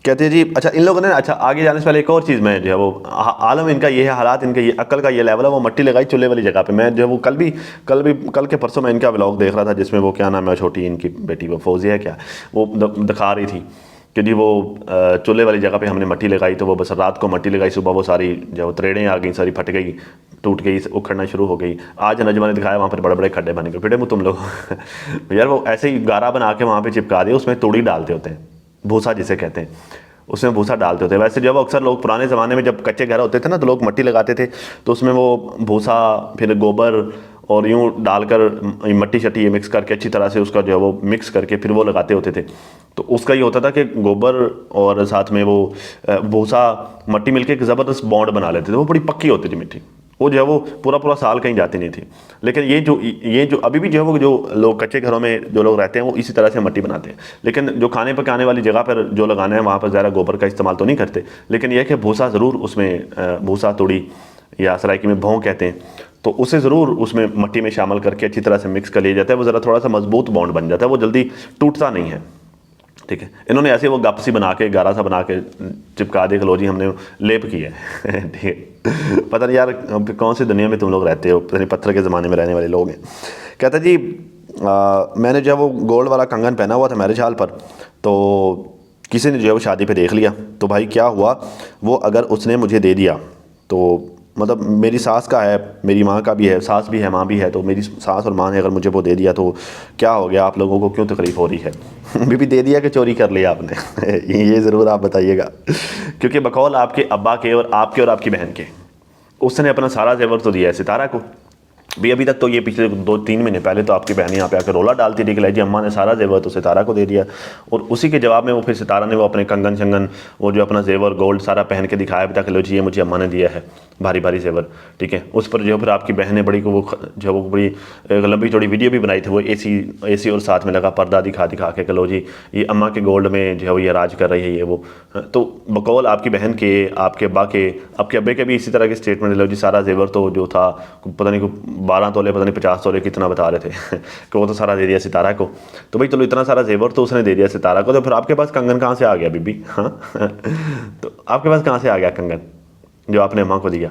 कहते हैं जी, अच्छा इन लोगों ने, अच्छा आगे जाने से पहले एक और चीज़ मैं जो है वो आलम इनका ये है, हालात इनके, ये अक्ल का ये लेवल है, वो मट्टी लगाई चूल्हे वाली जगह पे। मैं जो है वो कल के परसों मैं इनका व्लॉग देख रहा था, जिसमें वो क्या नाम है छोटी इनकी बेटी, वो फौजिया है क्या, वो दिखा रही थी कि जी वो चूल्हे वाली जगह पे हमने मट्टी लगाई, तो वो बस रात को मट्टी लगाई, सुबह वो सारी जो त्रेड़ें आ गई, सारी फट गई, टूट गई, उखड़ना शुरू हो गई। आज नजमा ने दिखाया वहाँ पर बड़े बड़े खड्डे बन गए। फिर तुम लोग यार वो ऐसे ही गारा बना के वहाँ पे चिपका दिए, उसमें तूड़ी डालते होते हैं, भूसा जिसे कहते हैं, उसमें भूसा डालते होते हैं। वैसे जब अक्सर लोग पुराने ज़माने में जब कच्चे घर होते थे ना, तो लोग मट्टी लगाते थे, तो उसमें वो भूसा फिर गोबर और यूँ डालकर मट्टी शट्टी ये मिक्स करके अच्छी तरह से उसका जो है वो मिक्स करके फिर वो लगाते होते थे। तो उसका ये होता था कि गोबर और साथ में वो भूसा मट्टी मिलके एक ज़बरदस्त बॉन्ड बना लेते थे, वो बड़ी पक्की होती थी मिट्टी, वो जो है वो पूरा साल कहीं जाती नहीं थी। लेकिन ये जो अभी भी जो है वो जो लोग कच्चे घरों में जो लोग रहते हैं वो इसी तरह से मट्टी बनाते हैं। लेकिन जो खाने पकाने वाली जगह पर जो लगाना है वहाँ पर ज़रा गोबर का इस्तेमाल तो नहीं करते, लेकिन यह कि भूसा ज़रूर उसमें, भूसा तोड़ी या सराइकी में भों कहते हैं, तो उसे ज़रूर उसमें मट्टी में शामिल करके अच्छी तरह से मिक्स कर लिया जाता है। वो ज़रा थोड़ा सा मजबूत बॉन्ड बन जाता है, वो जल्दी टूटता नहीं है, ठीक है। इन्होंने ऐसे वो गप सी बना के गारा सा बना के चिपका दे, लो जी हमने लेप किया है ठीक है। पता नहीं यार कौन सी दुनिया में तुम लोग रहते हो, पता नहीं पत्थर के ज़माने में रहने वाले लोग हैं। कहता जी मैंने जो है वो गोल्ड वाला कंगन पहना हुआ था मैरिज हॉल पर, तो किसी ने जो है वो शादी पे देख लिया, तो भाई क्या हुआ, वो अगर उसने मुझे दे दिया तो मतलब मेरी सास का है, मेरी माँ का भी है, सास भी है माँ भी है, तो मेरी सास और माँ ने अगर मुझे वो दे दिया तो क्या हो गया, आप लोगों को क्यों तकलीफ़ हो रही है बीबी दे दिया कि चोरी कर लिया आपने ये ज़रूर आप बताइएगा क्योंकि बकौल आपके अब्बा के और आपकी बहन के, उसने अपना सारा जेवर तो दिया है सितारा को भी। अभी तक तो ये पिछले 2-3 महीने पहले तो आपकी बहन यहाँ पे आकर रोला डालती थी कि जी अम्मा ने सारा जेवर तो सितारा को दे दिया, और उसी के जवाब में वो फिर सितारा ने वो अपने कंगन शंगन वो जो अपना जेवर गोल्ड सारा पहन के दिखाया भी था कि लो जी ये मुझे अम्मा ने दिया है, भारी भारी जेवर, ठीक है। उस पर जो फिर आपकी बहन ने बड़ी को वो जो वो बड़ी लंबी चौड़ी वीडियो भी बनाई थी, वो एसी और साथ में लगा पर्दा दिखा के लो जी ये अम्मा के गोल्ड में जो है वो ये राज कर रही है ये वो। तो बकौल आपकी बहन के, आपके अब्बा के, आपके अब्बे के भी इसी तरह के स्टेटमेंट, लो जी सारा जेवर तो जो था पता नहीं 12 तोले पता नहीं 50 तोले कितना बता रहे थे कि वो तो सारा दे दिया सितारा को। तो भाई चलो इतना सारा जेवर तो उसने दे दिया सितारा को, तो फिर आपके पास कंगन कहाँ से आ गया बीबी, हाँ तो आपके पास कहाँ से आ गया कंगन जो आपने अम्मा को दिया।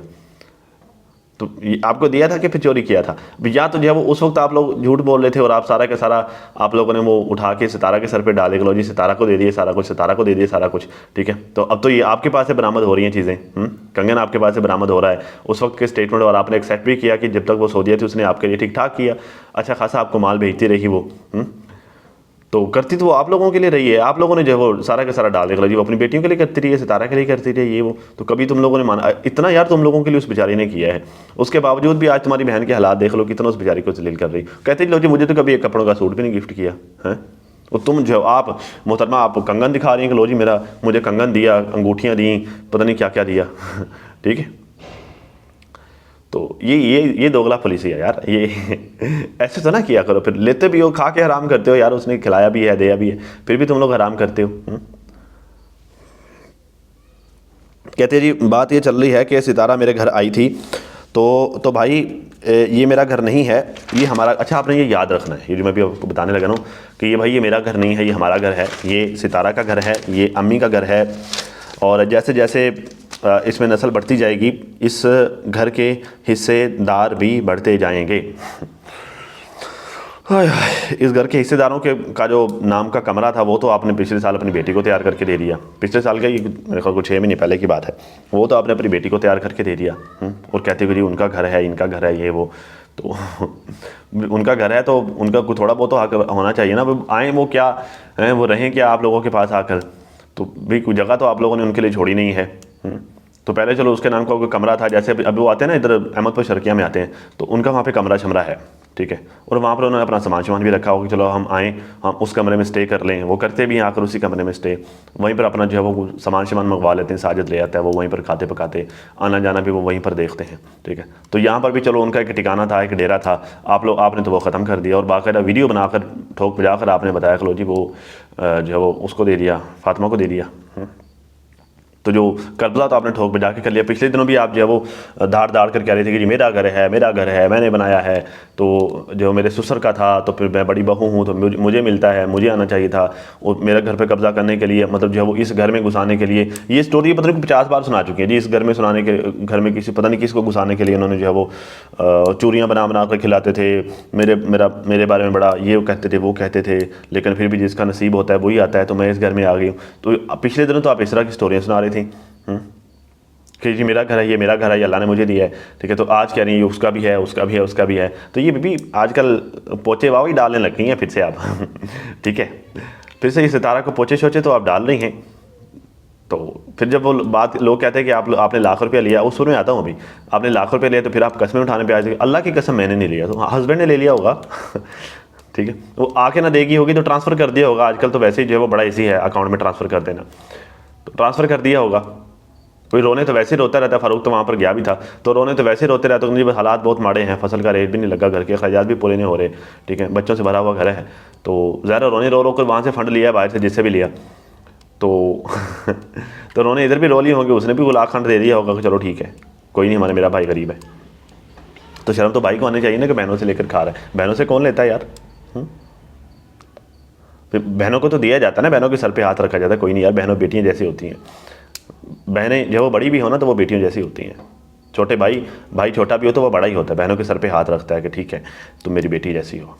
तो आपको दिया था कि फिर चोरी किया था? या तो जो है वो उस वक्त आप लोग झूठ बोल रहे थे और आप सारा का सारा आप लोगों ने वो उठा के सितारा के सर पे डाले, लो जी सितारा को दे दिए सारा कुछ, सितारा को दे दिए सारा कुछ, ठीक है। तो अब तो ये आपके पास से बरामद हो रही हैं चीज़ें, कंगन आपके पास से बरामद हो रहा है उस वक्त के स्टेटमेंट, और आपने एक्सेप्ट भी किया कि जब तक वो सऊदीया थी उसने आपके लिए ठीक ठाक किया, अच्छा खासा आपको माल भेजती रही वो। तो करती तो वो आप लोगों के लिए रही है, आप लोगों ने जो है वो सारा का सारा डाल दिया जी, वो अपनी बेटियों के लिए करती रही है, सितारा के लिए करती रही है ये वो। तो कभी तुम लोगों ने माना इतना यार तुम लोगों के लिए उस बेचारी ने किया है, उसके बावजूद भी आज तुम्हारी बहन के हालात देख लो कितना उस बेचारी को जलील कर रही। कहते लो जी मुझे तो कभी एक कपड़ों का सूट भी नहीं गिफ्ट किया है। और तुम जो आप मोहतरमा आप कंगन दिखा रही हैं कि लो जी मेरा मुझे कंगन दिया, अंगूठियाँ दी, पता नहीं क्या क्या दिया ठीक है। तो ये दोगला पॉलिसी है यार, ये ऐसे तो ना किया करो, फिर लेते भी हो खा के हराम करते हो यार, उसने खिलाया भी है दिया भी है, फिर भी तुम लोग हराम करते हो। कहते जी बात ये चल रही है कि सितारा मेरे घर आई थी, तो भाई ये मेरा घर नहीं है, ये हमारा, अच्छा आपने ये याद रखना है, ये जो मैं भी आपको बताने लगा हूँ कि ये भाई ये मेरा घर नहीं है, ये हमारा घर है, ये सितारा का घर है, ये अम्मी का घर है। और जैसे जैसे इसमें नस्ल बढ़ती जाएगी इस घर के हिस्सेदार भी बढ़ते जाएंगे। इस घर के हिस्सेदारों के का जो नाम का कमरा था वो तो आपने पिछले साल अपनी बेटी को तैयार करके दे दिया, पिछले साल का, ये मेरे ख्याल को 6 महीने पहले की बात है, वो तो आपने अपनी बेटी को तैयार करके दे दिया। और कहते हुए जी उनका घर है, इनका घर है, ये वो, तो उनका घर है तो उनका कुछ थोड़ा बहुत तो हक होना चाहिए ना, आए वो क्या हैं, वो रहें क्या आप लोगों के पास आकर, तो भाई कोई जगह तो आप लोगों ने उनके लिए छोड़ी नहीं है। तो पहले चलो उसके नाम का कोई कमरा था, जैसे अभी वो आते हैं ना इधर अहमदपुर शर्किया में आते हैं, तो उनका वहाँ पे कमरा शमरा है, ठीक है, और वहाँ पर उन्होंने अपना सामान भी रखा होगा, चलो हम आएँ हम उस कमरे में स्टे कर लें, वो करते भी हैं आकर उसी कमरे में स्टे, वहीं पर अपना जो है वो सामान मंगवा लेते हैं, साजिद ले आता है वो वहीं पर खाते पकाते, आना जाना भी वो वहीं पर देखते हैं, ठीक है। तो यहाँ पर भी चलो उनका एक ठिकाना था, एक डेरा था, आपने तो वो ख़त्म कर दिया, और बाकायदा वीडियो बनाकर ठोक बजा कर आपने बताया लो जी वो जो है वो उसको दे दिया, फातिमा को दे दिया। तो जो कर्बला तो आपने ठोक बजा के कर लिया। पिछले दिनों भी आप जो है वो दाड़ कर कह रहे थे कि जी मेरा घर है, मेरा घर है, मैंने बनाया है, तो जो मेरे ससुर का था, तो फिर मैं बड़ी बहू हूँ तो मुझे मिलता है, मुझे आना चाहिए था, और मेरे घर पे कब्जा करने के लिए, मतलब जो है वो इस घर में घुसाने के लिए, ये स्टोरी पता नहीं 50 बार सुना चुकी है जी, इस घर में सुनाने के घर में किसी पता नहीं किसको घुसाने के लिए उन्होंने जो है वो चूरियाँ बना कर खिलाते थे, मेरे बारे में बड़ा ये कहते थे वो कहते थे, लेकिन फिर भी जिसका नसीब होता है वही आता है, तो मैं इस घर में आ गई हूँ। तो पिछले दिनों तो आप इस तरह की स्टोरियाँ सुना रही थी कि जी मेरा घर है, ये मेरा घर है, ये अल्लाह ने मुझे दिया है, ठीक है। तो आज कह रही है उसका भी है, उसका भी है, उसका भी है। तो ये भी आजकल पोचे वाव ही डालने लग गई हैं फिर से आप ठीक है, फिर से ये सितारा को पोचे शोचे तो आप डाल रही हैं। तो फिर जब वो बात लोग कहते हैं कि आपने लाख रुपया लिया, उस सुर में आता हूँ अभी, आपने लाख रुपया लिया तो फिर आप कसमें उठाने पे आ जाएंगे, अल्लाह की कसम मैंने नहीं लिया, तो हस्बैंड ने ले लिया होगा ठीक है, वो आके ना देगी होगी तो ट्रांसफ़र कर दिया होगा, आजकल तो वैसे ही जो है वो बड़ा इजी है अकाउंट में ट्रांसफ़र कर देना, तो ट्रांसफ़र कर दिया होगा। कोई रोने तो वैसे ही रोता रहता है, फारूक तो वहाँ पर गया भी था, तो रोने तो वैसे ही रोते रहते हैं, हालात बहुत माड़े हैं, फसल का रेट भी नहीं लगा, घर के खर्चात भी पूरे नहीं हो रहे, ठीक है, बच्चों से भरा हुआ घर है, तो ज़रा रोने रो कर वहाँ से फंड लिया बाहर से जिससे भी लिया, तो तो उन्होंने इधर भी रो लिए होंगे, उसने भी वो लाख खंड दे दिया होगा कि चलो ठीक है कोई नहीं, हमारे मेरा भाई गरीब है। तो शर्म तो भाई को आनी चाहिए ना कि बहनों से लेकर खा रहा है, बहनों से कौन लेता है यार, फिर बहनों को तो दिया जाता है ना, बहनों के सर पे हाथ रखा जाता है, कोई नहीं यार, बहनों बेटियाँ जैसी होती हैं, बहनें जब वो बड़ी भी हो ना तो वो बेटियों जैसी होती हैं, छोटे भाई छोटा भी हो तो वो बड़ा ही होता है, बहनों के सर पे हाथ रखता है कि ठीक है तुम मेरी बेटी जैसी हो,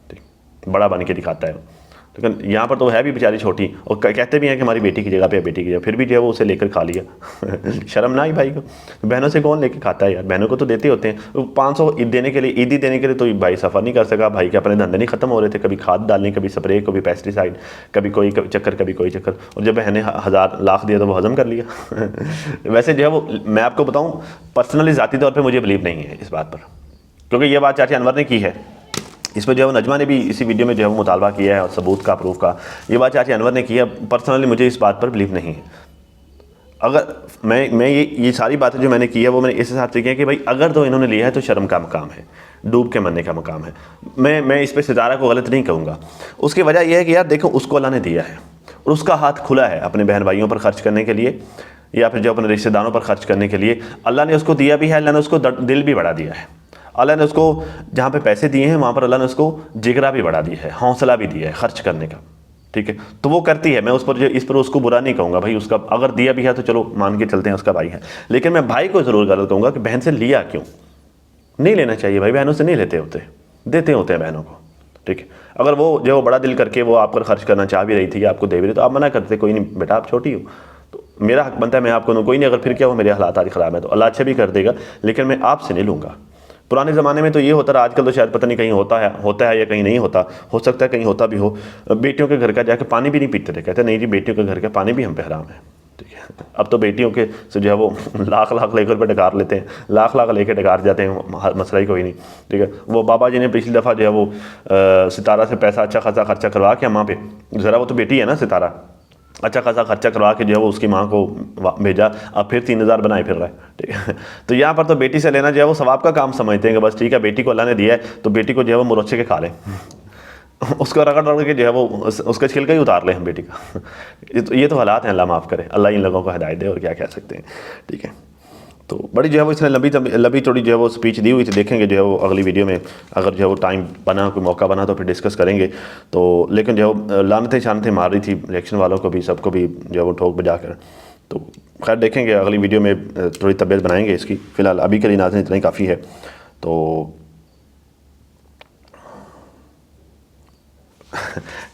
ठीक, बड़ा बन के दिखाता है। लेकिन यहाँ पर तो है भी बेचारी छोटी, और कहते भी हैं कि हमारी बेटी की जगह पे बेटी की जगह, फिर भी जो है वो उसे लेकर खा लिया शर्म ना आई भाई को, बहनों से कौन लेकर खाता है यार, बहनों को तो देते होते हैं 500 ईद देने के लिए, ईदी देने के लिए तो भाई सफ़र नहीं कर सका, भाई के अपने धंधे नहीं खत्म हो रहे थे, कभी खाद डालनी, कभी स्प्रे, कभी पेस्टिसाइड, कभी कोई चक्कर, कभी कोई चक्कर, और जब बहनें 1000 लाख दिया तो वो हजम कर लिया वैसे जो है वो मैं आपको बताऊँ पर्सनली ज़ाती तौर पर मुझे बिलीव नहीं है इस बात पर, क्योंकि ये बात चाचा अनवर ने की है, इस पर जो है वो नजमा ने भी इसी वीडियो में जो है वो मुतालबा किया है और सबूत का प्रूफ का, ये बात चाचा अनवर ने की है, पर्सनली मुझे इस बात पर बिलीव नहीं है। अगर मैं ये सारी बातें जो मैंने की है वो मैंने इस हिसाब से की है कि भाई अगर तो इन्होंने लिया है तो शर्म का मकाम है, डूब के मरने का मकाम है। मैं इस पर सितारा को गलत नहीं कहूँगा, उसकी वजह यह है कि यार देखो उसको अल्लाह ने दिया है और उसका हाथ खुला है अपने बहन भाइयों पर खर्च करने के लिए या फिर जो अपने रिश्तेदारों पर खर्च करने के लिए, अल्लाह ने उसको दिया भी है, अल्लाह ने उसको दिल भी बढ़ा दिया है, अल्लाह ने उसको जहाँ पे पैसे दिए हैं वहाँ पर अल्लाह ने उसको जिगरा भी बढ़ा दिया है, हौसला भी दिया है खर्च करने का, ठीक है। तो वो करती है, मैं इस पर उसको बुरा नहीं कहूँगा भाई, उसका अगर दिया भी है तो चलो मान के चलते हैं उसका भाई है, लेकिन मैं भाई को ज़रूर गलत कहूँगा कि बहन से लिया क्यों, नहीं लेना चाहिए भाई, बहनों से नहीं लेते होते, देते होते हैं बहनों को, ठीक है। अगर वो जो बड़ा दिल करके वो आप पर खर्च करना चाह भी रही थी, आपको दे भी रही, तो आप मना करते, कोई नहीं बेटा आप छोटी हो, तो मेरा हक बनता है मैं आपको दूँ, कोई नहीं, अगर फिर क्या हो मेरे हालात आज ख़राब है तो अल्लाह अच्छे भी कर देगा, लेकिन मैं आपसे नहीं लूँगा। पुराने ज़माने में तो ये होता रहा, आजकल तो शायद पता नहीं कहीं होता है या कहीं नहीं होता, हो सकता है कहीं होता भी हो। बेटियों के घर का जाके पानी भी नहीं पीते थे, कहते नहीं जी बेटियों के घर का पानी भी हम पे हराम है, ठीक है। अब तो बेटियों के से जो है वो लाख लाख लेकर पे डकार लेते हैं, लाख लाख लेकर डकार जाते हैं, मसला ही कोई नहीं, ठीक है। वो बाबा जी ने पिछली दफ़ा जो है वो सितारा से पैसा अच्छा खासा खर्चा करवा के अम्मा पे, ज़रा वो तो बेटी है ना सितारा, अच्छा खासा खर्चा करवा के जो है वो उसकी माँ को भेजा, अब फिर 3000 बनाए फिर रहा है, ठीक है। तो यहाँ पर तो बेटी से लेना जो है वो सवाब का काम समझते हैं कि बस ठीक है बेटी को अल्लाह ने दिया है तो बेटी को जो है वो मुरच्छे के खा लें, उसको रगड़ रगड़ के जो है वो उसका छिलका ही उतार ले हम बेटी का। ये तो हालात हैं, अल्लाह माफ़ करे, अल्लाह इन लोगों को हिदायत दे, और क्या कह सकते हैं, ठीक है। तो बड़ी जो है वो इसने लंबी चौड़ी जो है वो स्पीच दी हुई थी, देखेंगे जो है वो अगली वीडियो में, अगर जो है वो टाइम बना, कोई मौका बना तो फिर डिस्कस करेंगे। तो लेकिन जो है लानतें शानतें मार रही थी रिएक्शन वालों को भी, सबको भी जो है वो ठोक बजा कर। तो खैर देखेंगे अगली वीडियो में, थोड़ी तबीयत बनाएंगे इसकी, फ़िलहाल अभी के लिए नाज़रीन इतना ही काफ़ी है। तो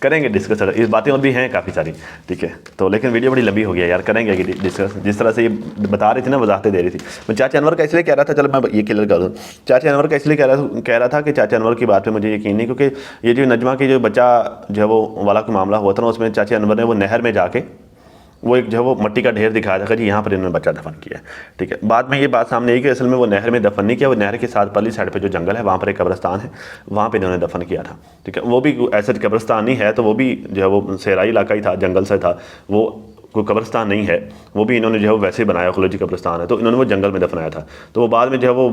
करेंगे डिस्कस, इस बातें और भी हैं काफ़ी सारी, ठीक है। तो लेकिन वीडियो बड़ी लंबी हो गया यार, करेंगे डिस्कस। जिस तरह से ये बता रही थी ना, वजाहतें दे रही थी, मैं चाचा अनवर का इसलिए कह रहा था, चलो मैं ये क्लियर कर दूँ, चाचा अनवर का इसलिए कह रहा था कि चाचा अनवर की बात पे मुझे यकीन नहीं, क्योंकि ये जो नजमा की जो बच्चा जो है वो वाला का मामला हुआ था ना, उसमें चाचा अनवर ने वो नहर में जाके वो एक जो है वो मट्टी का ढेर दिखाया था कि यहाँ पर इन्होंने बच्चा दफन किया, ठीक है। बाद में ये बात सामने आई कि असल में वो नहर में दफन नहीं किया, वो नहर के साथ परली साइड पे जो जंगल है वहाँ पर एक कब्रिस्तान है, वहाँ पे इन्होंने दफन किया था, ठीक है। वो भी ऐसा कब्रिस्तान नहीं है, तो वो भी जो है वो सहराई इलाका ही था, जंगल से था, वो कोई कब्रिस्तान नहीं है, वो भी इन्होंने जो है वो वैसे बनाया, खुलजी कब्रिस्तान है, तो इन्होंने वो जंगल में दफनाया था। तो वो बाद में जो है वो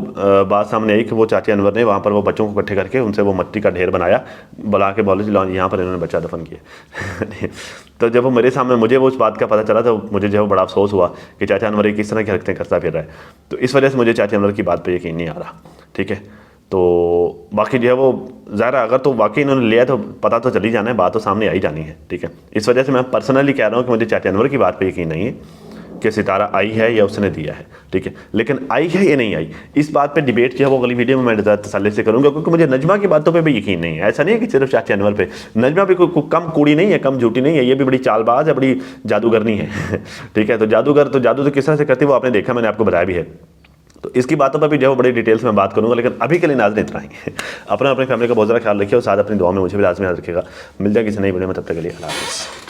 बात सामने आई कि वो चाचा अनवर ने वहाँ पर वो बच्चों को इकट्ठे करके उनसे वो मिट्टी का ढेर बनाया, बुला के बोले जी यहाँ पर इन्होंने बच्चा दफन किया। तो जब वो मेरे सामने, मुझे वो उस बात का पता चला तो मुझे जो है बड़ा अफसोस हुआ कि चाचा अनवर ये किस तरह की हरकतें करता फिर रहा है। तो इस वजह से मुझे चाचा अनवर की बात पर यकीन नहीं आ रहा, ठीक है। तो बाकी जो है वो ज़ाहिर अगर तो वाकई इन्होंने लिया तो पता तो चली जाना है, बात तो सामने आई जानी है, ठीक है। इस वजह से मैं पर्सनली कह रहा हूँ कि मुझे चाचा अनवर की बात पे यकीन नहीं है कि सितारा आई है या उसने दिया है, ठीक है। लेकिन आई है या नहीं आई, इस बात पे डिबेट जो है वो अगली वीडियो में मैं तसल्ली से करूँगा, क्योंकि मुझे नजमा की बातों पे भी यकीन नहीं है। ऐसा नहीं है कि सिर्फ चाचा अनवर पे, नजमा भी कोई कम कूड़ी नहीं है, कम झूठी नहीं है, ये भी बड़ी चालबाज है, बड़ी जादूगरनी है, ठीक है। तो जादू तो किस तरह से करती है वो आपने देखा, मैंने आपको बताया भी है। तो इसकी बातों पर भी जो है बड़ी डिटेल्स में बात करूंगा, लेकिन अभी के लिए नाज़रीन इतना ही। अपने फैमिली का बहुत ज़्यादा ख्याल रखिए और साथ अपनी दुआ में मुझे भी लाजमी याद रखिएगा। मिलते हैं किसी नई वीडियो में, तब तक के लिए अल्लाह हाफ़िज़।